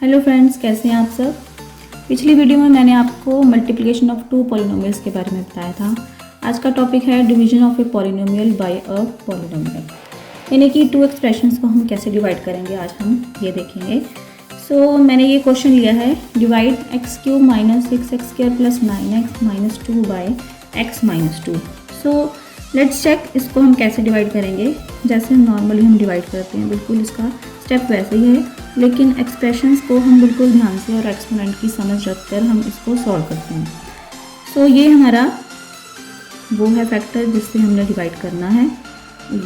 Hello friends, कैसे हैं आप सब। पिछली वीडियो में मैंने आपको मल्टीप्लिकेशन ऑफ टू पॉलिनोमियल्स के बारे में बताया था। आज का टॉपिक है division of a polynomial bye a polynomial, यानी कि टू एक्सप्रेशंस को हम कैसे डिवाइड करेंगे, आज हम ये देखेंगे। मैंने ये क्वेश्चन लिया है, divide x cube minus 6x square plus 9x minus 2 by x minus 2। Let's check इसको हम कैसे डिवाइड करेंगे। जैसे नॉर्मली हम डिवाइड करते हैं, बिल्कुल इसका स्टेप वैसे ही है, लेकिन एक्सप्रेशंस को हम बिल्कुल ध्यान से और एक्सपोनेंट की समझ रखकर हम इसको सॉल्व करते हैं। ये हमारा वो है फैक्टर जिससे हमने डिवाइड करना है।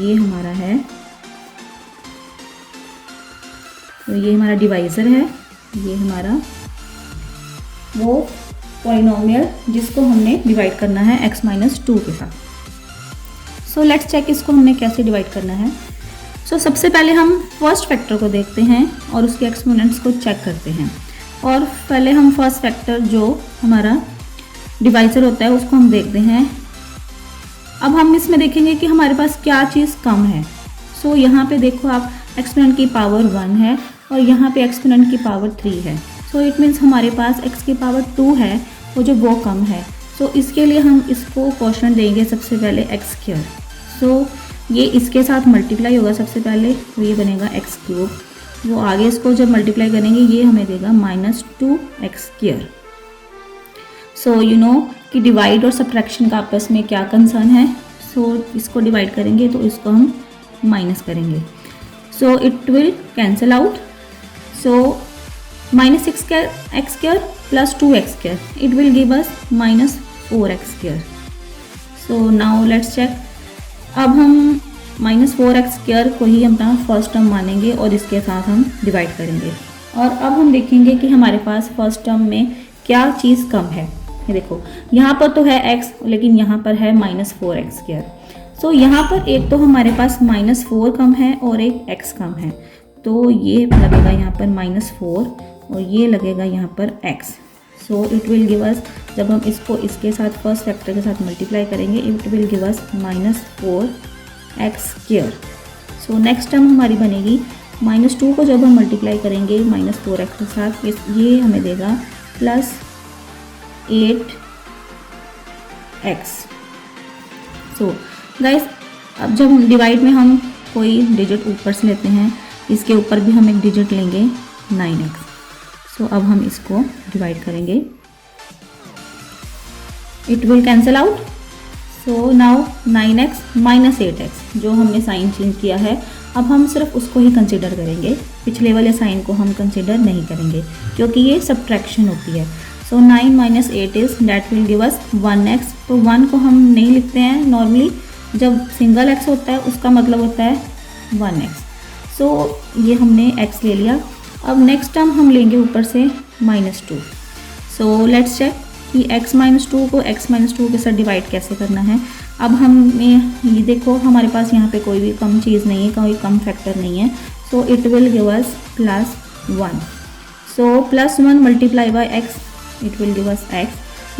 ये हमारा है, तो ये हमारा डिवाइज़र है। ये हमारा वो पॉलिनोमियल जिसको हमने डिवाइड करना है x माइनस 2 के साथ। लेट्स चेक इसको हमने कैसे डिवाइड करना है। सबसे पहले हम फर्स्ट फैक्टर को देखते हैं और उसके एक्सपोनेंट्स को चेक करते हैं। और पहले हम फर्स्ट फैक्टर जो हमारा डिवाइजर होता है उसको हम देखते हैं। अब हम इसमें देखेंगे कि हमारे पास क्या चीज़ कम है। यहाँ पे देखो आप, एक्सपोनेंट की पावर 1 है और यहाँ पे एक्सपोनेंट की पावर 3 है। इट मीन्स हमारे पास x की पावर 2 है, वो कम है। इसके लिए हम इसको क्वोशंट देंगे सबसे पहले x स्क्वायर। ये इसके साथ मल्टीप्लाई होगा सबसे पहले, तो ये बनेगा x क्यूब। वो आगे इसको जब मल्टीप्लाई करेंगे ये हमें देगा minus 2x square. You know कि डिवाइड और सब्ट्रैक्शन का आपस में क्या कंसर्न है। इसको डिवाइड करेंगे तो इसको हम माइनस करेंगे, it will cancel out. Minus x square plus 2x square, it will give us minus 4x square. Now let's check. अब हम माइनस 4x स्क्वायर को ही अपना फर्स्ट टर्म मानेंगे और इसके साथ हम डिवाइड करेंगे। और अब हम देखेंगे कि हमारे पास फर्स्ट टर्म में क्या चीज़ कम है। ये देखो, यहाँ पर तो है x, लेकिन यहाँ पर है माइनस 4x स्क्वायर। यहाँ पर एक तो हमारे पास माइनस 4 कम है और एक x कम है, तो ये लगेगा यहाँ पर माइनस 4 और ये लगेगा यहाँ पर x। इट विल गिव अस, जब हम इसको इसके साथ फर्स्ट फैक्टर के साथ मल्टीप्लाई करेंगे, it will give us minus 4x square. Next term हमारी बनेगी माइनस 2 को जब हम मल्टीप्लाई करेंगे माइनस 4x के साथ, ये हमें देगा प्लस 8x। गाइस, अब जब डिवाइड में हम कोई डिजिट ऊपर से लेते हैं, इसके ऊपर भी हम एक डिजिट लेंगे 9x। अब हम इसको डिवाइड करेंगे, it will cancel out. Now 9x minus 8x, जो हमने साइन चेंज किया है, अब हम सिर्फ उसको ही कंसिडर करेंगे, पिछले वाले साइन को हम कंसिडर नहीं करेंगे क्योंकि ये सब्ट्रैक्शन होती है। 9 minus 8 is that will give us 1x। 1 को हम नहीं लिखते हैं नॉर्मली, जब सिंगल x होता है उसका मतलब होता है 1x। ये हमने x ले लिया। अब नेक्स्ट टर्म हम लेंगे ऊपर से माइनस 2। लेट्स चेक कि x माइनस 2 को x माइनस 2 के साथ डिवाइड कैसे करना है। अब हमें ये देखो, हमारे पास यहाँ पे कोई भी कम चीज़ नहीं है, कोई कम फैक्टर नहीं है। It will give us plus 1। Plus 1 multiply by x, it will give us x।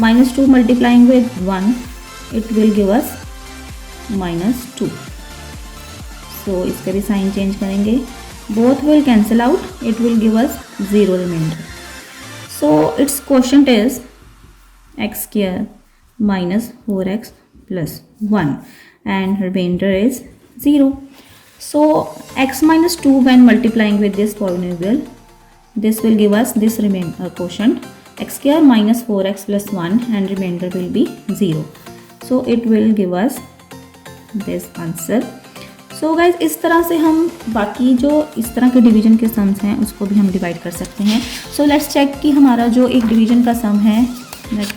Minus 2 multiplying with 1, it will give us minus 2। इसका भी साइन चेंज करेंगे, both will cancel out, it will give us 0 remainder. Its quotient is x square minus 4x plus 1 and remainder is 0. X minus 2 when multiplying with this polynomial, this will give us this quotient x square minus 4x plus 1 and remainder will be 0. It will give us this answer. Guys, इस तरह से हम बाकी जो इस तरह के division के सम्स हैं उसको भी हम डिवाइड कर सकते हैं। लेट्स चेक कि हमारा जो एक डिवीजन का सम है,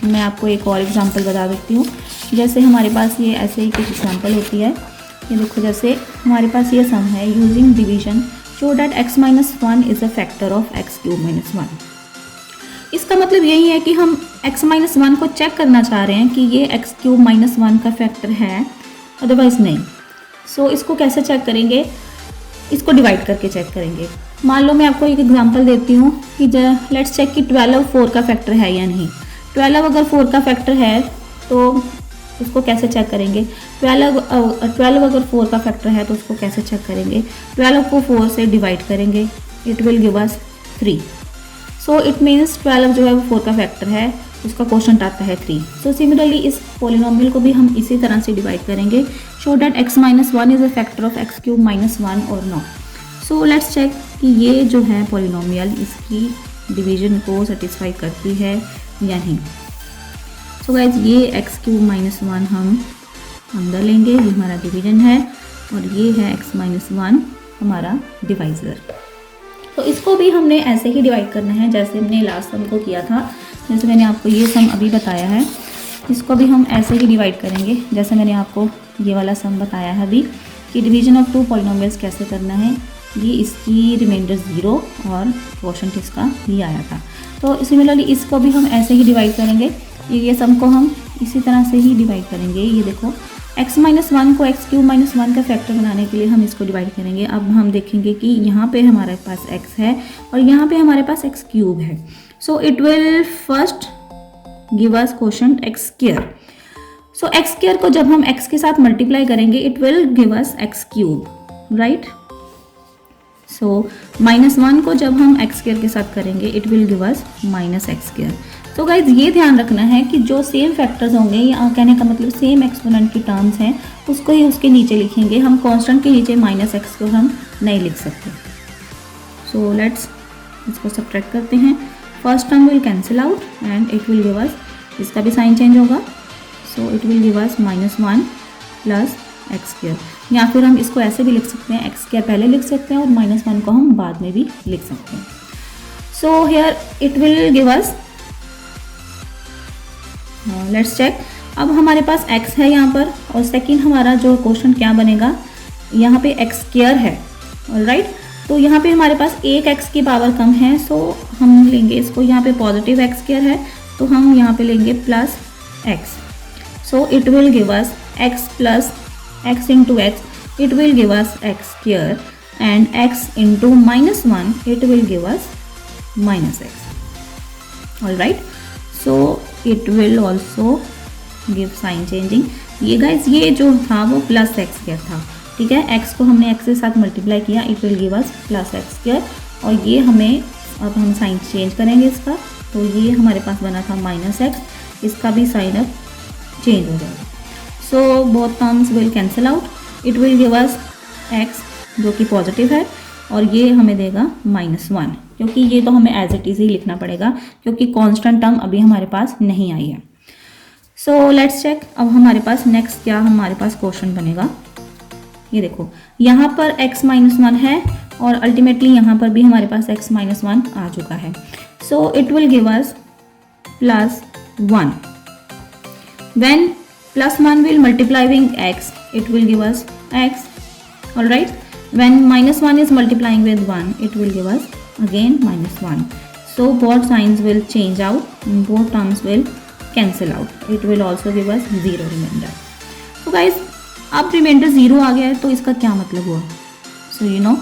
मैं आपको एक और एग्जांपल बता देती हूँ। जैसे हमारे पास ये ऐसे ही कुछ एग्जांपल होती है। ये देखो, जैसे हमारे पास ये सम है, using division show that x minus 1 is a factor of x cube minus 1। इसका मतलब यही है कि हम x माइनस 1 को चेक करना चाह रहे हैं कि ये x क्यूब माइनस 1 का फैक्टर है, अदरवाइज नहीं। इसको कैसे चेक करेंगे, इसको डिवाइड करके चेक करेंगे। मान लो मैं आपको एक एग्जांपल देती हूँ कि लेट्स चेक कि 12 4 का फैक्टर है या नहीं। 12 अगर 4 का फैक्टर है तो उसको कैसे चेक करेंगे। 12 अगर 4 का फैक्टर है तो उसको कैसे चेक करेंगे। 12 को 4 से डिवाइड करेंगे, it will give us 3। So it means 12 जो है वो 4 का फैक्टर है, उसका क्वोशंट आता है 3। सो सिमिलरली इस पॉलिनोमियल को भी हम इसी तरह से डिवाइड करेंगे, show that x minus 1 is a factor of x cube minus 1 और नॉट। सो लेट्स चेक कि ये जो है पॉलिनोमियल इसकी डिवीजन को सेटिस्फाई करती है या नहीं। सो गाइज ये x क्यूब माइनस 1 हम अंदर लेंगे, ये हमारा डिवीजन है, और ये है x माइनस 1 हमारा डिवाइज़र। तो इसको भी हमने ऐसे ही डिवाइड करना है जैसे हमने लास्ट सम को किया था। जैसे मैंने आपको ये सम अभी बताया है, इसको भी हम ऐसे ही डिवाइड करेंगे जैसे मैंने आपको ये वाला सम बताया है अभी कि डिवीजन ऑफ 2 पॉलिनोमियल्स कैसे करना है। ये इसकी रिमाइंडर 0 और क्वोशंट इसका ये आया था। तो सिमिलरली इसको भी हम ऐसे ही डिवाइड करेंगे, ये सम को हम इसी तरह से ही डिवाइड करेंगे। ये देखो x माइनस 1 को x क्यूब माइनस 1 का फैक्टर बनाने के लिए हम इसको डिवाइड करेंगे। अब हम देखेंगे कि यहाँ पे हमारे पास x है और यहाँ पे हमारे पास x क्यूब है। So it will first give us quotient x square. So x square को जब हम x के साथ मल्टीप्लाई करेंगे it will give us x cube, right. So minus 1 को जब हम x स्क्वायर के साथ करेंगे it will give us minus x square. तो गाइज ये ध्यान रखना है कि जो सेम फैक्टर्स होंगे, या कहने का मतलब सेम एक्सपोनेंट की टर्म्स हैं, उसको ही उसके नीचे लिखेंगे। हम कांस्टेंट के नीचे माइनस x को हम नहीं लिख सकते। सो लेट्स इसको सब्ट्रैक्ट करते हैं। First term will cancel out and it will give अस, इसका भी साइन चेंज होगा, सो it will give us minus 1 plus x square. या फिर हम इसको ऐसे भी लिख सकते हैं, एक्स स्क्वायर पहले लिख सकते हैं और माइनस 1 को हम बाद में भी लिख सकते हैं। So here it will give us, let's check. अब हमारे पास x है यहाँ पर, और सेकंड हमारा जो क्वेश्चन क्या बनेगा, यहाँ पे x स्क्वायर है, ऑलराइट। तो यहाँ पे हमारे पास एक x की पावर कम है, सो हम लेंगे इसको, यहाँ पे पॉजिटिव x स्क्वायर है तो हम यहाँ पे लेंगे plus x। So it will give us x plus x into x, it will give us x square, and x into minus 1 it will give us minus x, alright. So it will also give sign changing. ये guys ये जो था वो plus x square था, ठीक है। x को हमने x के साथ मल्टीप्लाई किया, it will give us plus x square, और ये हमें अब हम साइन चेंज करेंगे इसका, तो ये हमारे पास बना था माइनस एक्स, इसका भी साइन अब चेंज हो जाएगा। So both terms will cancel out, it will give us x जो कि पॉजिटिव है, और ये हमें देगा माइनस 1, क्योंकि ये तो हमें एज इट इज़ ही लिखना पड़ेगा क्योंकि कांस्टेंट टर्म अभी हमारे पास नहीं आई है। So let's check. अब हमारे पास नेक्स्ट क्या हमारे पास क्वेश्चन बनेगा, ये देखो यहाँ पर x माइनस 1 है और अल्टीमेटली यहाँ पर भी हमारे पास x माइनस 1 आ चुका है। So it will give us plus 1। When plus 1 will multiply with x, it will give us x, alright. When minus 1 is multiplying with 1, it will give us again minus 1. So both signs will change out, both terms will cancel out. It will also give us 0 remainder. So guys, अब reminder 0 आ गया है तो इसका क्या मतलब हुआ। So you know,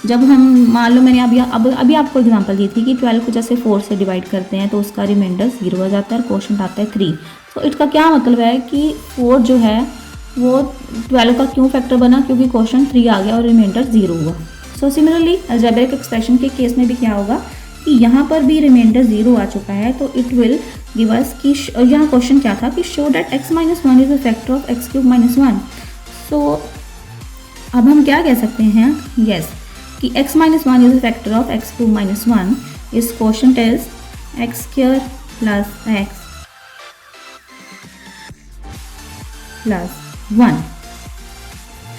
जब हम मान लो मैंने अभी आपको एग्जांपल दी थी कि 12 को जैसे 4 से डिवाइड करते हैं तो उसका रिमाइंडर 0 आ जाता है और क्वोशंट आता है 3। तो इसका क्या मतलब है कि 4 जो है वो 12 का क्यों फैक्टर बना, क्योंकि क्वोशंट 3 आ गया और रिमाइंडर 0 हुआ। सो सिमिलरली अलजेब्रिक एक्सप्रेशन के केस में भी क्या होगा कि यहाँ पर भी रिमाइंडर 0 आ चुका है, तो इट विल गिव अस कि यहाँ क्वेश्चन क्या था कि show that x minus 1 is a factor of x cube minus 1। So अब हम क्या कह सकते हैं, यस कि x minus 1 is a factor of x cube minus 1, इस question is x square plus x plus 1,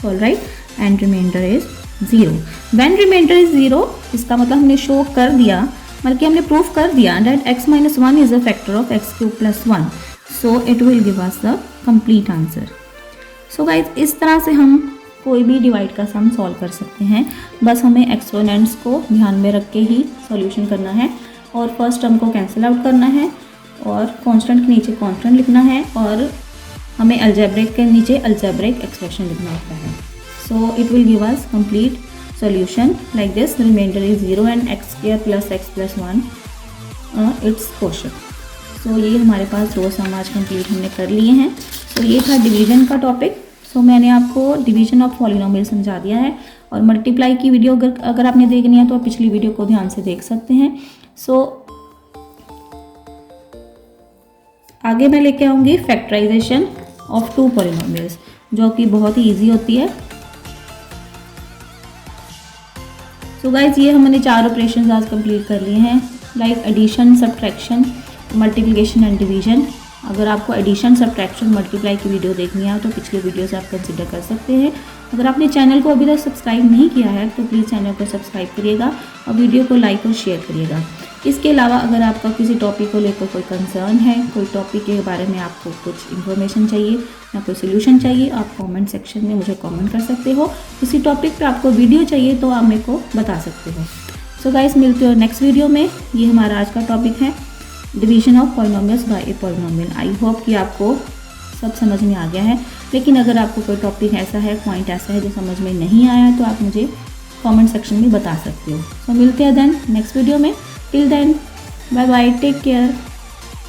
all right, and remainder is 0। When remainder is 0, इसका मतलब हमने शो कर दिया, मतलब कि हमने प्रूफ कर दिया that x minus 1 is a factor of x cube plus 1, so it will give us the complete answer. So guys, इस तरह से हम कोई भी डिवाइड का सम सॉल्व कर सकते हैं, बस हमें एक्सपोनेंट्स को ध्यान में रख के ही सॉल्यूशन करना है और फर्स्ट टर्म को कैंसिल आउट करना है और कांस्टेंट के नीचे कांस्टेंट लिखना है और हमें अलजेब्रिक के नीचे अलजेब्रिक एक्सप्रेशन लिखना होता है। So it will give us complete solution like this, remainder is 0 and x square plus x plus 1 it's quotient. So ये हमारे पास दो सम आज कंप्लीट हमने कर लिए हैं। तो ये था डिवीजन का टॉपिक। सो मैंने आपको डिवीजन ऑफ पॉलिनोमियल समझा दिया है और मल्टीप्लाई की वीडियो अगर आपने देखनी है तो आप पिछली वीडियो को ध्यान से देख सकते हैं। सो आगे मैं लेके आऊँगी फैक्टराइजेशन ऑफ टू पॉलिनोमियल्स, जो कि बहुत ही ईजी होती है। सो गाइज ये हमने 4 ऑपरेशन आज कंप्लीट कर लिए हैं, like addition, subtraction, multiplication and division. अगर आपको एडिशन, सब्ट्रैक्शन, मल्टीप्लाई की वीडियो देखनी है तो पिछले वीडियो से आप कंसिडर कर सकते हैं। अगर आपने चैनल को अभी तक सब्सक्राइब नहीं किया है तो प्लीज़ चैनल को सब्सक्राइब करिएगा और वीडियो को लाइक और शेयर करिएगा। इसके अलावा अगर आपका किसी टॉपिक को लेकर कोई कंसर्न है, कोई टॉपिक के बारे में आपको कुछ इन्फॉर्मेशन चाहिए या कोई सोल्यूशन चाहिए, आप कमेंट सेक्शन में मुझे कमेंट कर सकते हो। किसी टॉपिक पे आपको वीडियो चाहिए तो आप मेरे को बता सकते हो। सो गाइस मिलते हो नेक्स्ट वीडियो में। ये हमारा आज का टॉपिक है division of polynomials by a polynomial. I hope कि आपको सब समझ में आ गया है, लेकिन अगर आपको कोई टॉपिक ऐसा है, पॉइंट ऐसा है जो समझ में नहीं आया है तो आप मुझे कमेंट सेक्शन में बता सकते हो। सो मिलते हैं देन नेक्स्ट वीडियो में। Till then bye bye, take care.